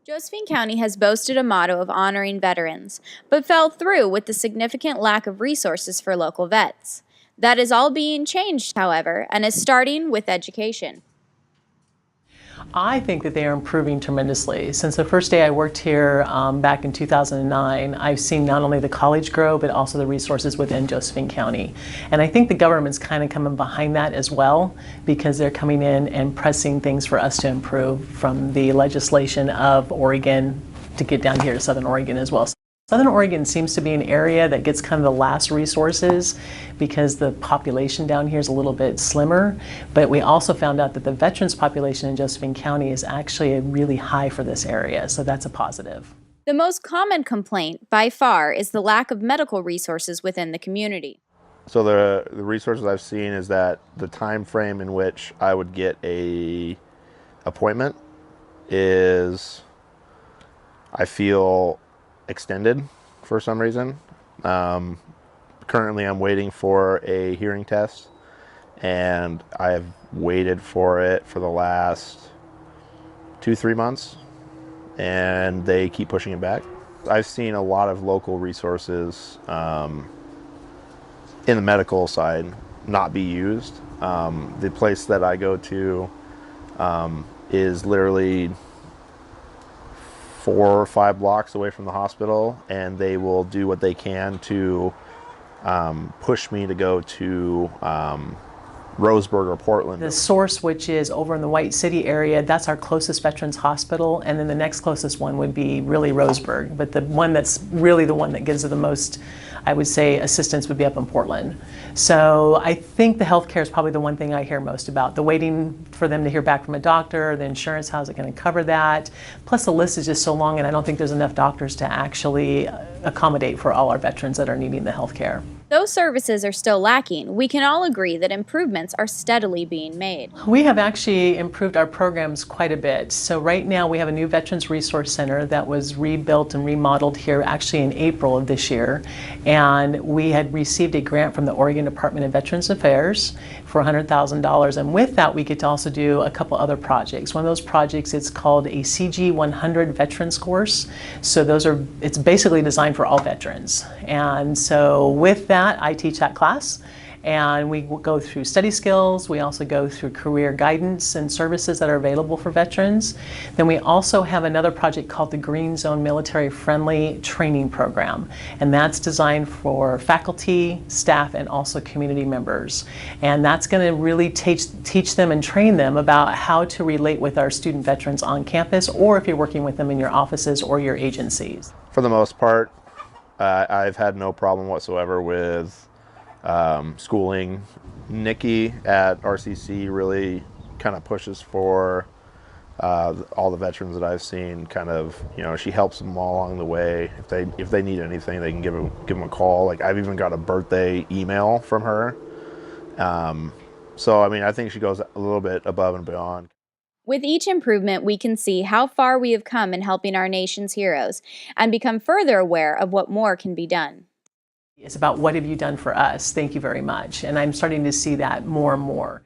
Josephine County has boasted a motto of honoring veterans, but fell through with the significant lack of resources for local vets. That is all being changed, however, and is starting with education. I think that they are improving tremendously. Since the first day I worked here back in 2009, I've seen not only the college grow, but also the resources within Josephine County. And I think the government's kind of coming behind that as well, because they're coming in and pressing things for us to improve, from the legislation of Oregon to get down here to Southern Oregon as well. Southern Oregon seems to be an area that gets kind of the last resources because the population down here is a little bit slimmer, but we also found out that the veterans population in Josephine County is actually really high for this area, so that's a positive. The most common complaint, by far, is the lack of medical resources within the community. So the resources I've seen is that the time frame in which I would get a appointment is, I feel, extended for some reason. Currently I'm waiting for a hearing test, and I've waited for it for the last 2-3 months, and they keep pushing it back. I've seen a lot of local resources in the medical side not be used. The place that I go to is literally 4 or 5 blocks away from the hospital, and they will do what they can to push me to go to Roseburg or Portland. The source, which is over in the White City area, that's our closest veterans hospital, and then the next closest one would be really Roseburg, but the one that's really the one that gives it the most, I would say, assistance would be up in Portland. So I think the healthcare is probably the one thing I hear most about. The waiting for them to hear back from a doctor, the insurance, how's it going to cover that? Plus the list is just so long, and I don't think there's enough doctors to actually accommodate for all our veterans that are needing the healthcare. Though services are still lacking, we can all agree that improvements are steadily being made. We have actually improved our programs quite a bit. So right now we have a new Veterans Resource Center that was rebuilt and remodeled here actually in April of this year. And we had received a grant from the Oregon Department of Veterans Affairs for $100,000. And with that we get to also do a couple other projects. One of those projects is called a CG 100 Veterans Course. So it's basically designed for all veterans. And so with that, I teach that class, and we go through study skills. We also go through career guidance and services that are available for veterans. Then we also have another project called the Green Zone Military Friendly Training Program, and that's designed for faculty, staff, and also community members. And that's going to really teach them and train them about how to relate with our student veterans on campus, or if you're working with them in your offices or your agencies. For the most part, I've had no problem whatsoever with schooling. Nikki at RCC really kind of pushes for all the veterans that I've seen. Kind of, she helps them all along the way. If they need anything, they can give them a call. Like, I've even got a birthday email from her. So I mean, I think she goes a little bit above and beyond. With each improvement, we can see how far we have come in helping our nation's heroes and become further aware of what more can be done. It's about, what have you done for us? Thank you very much. And I'm starting to see that more and more.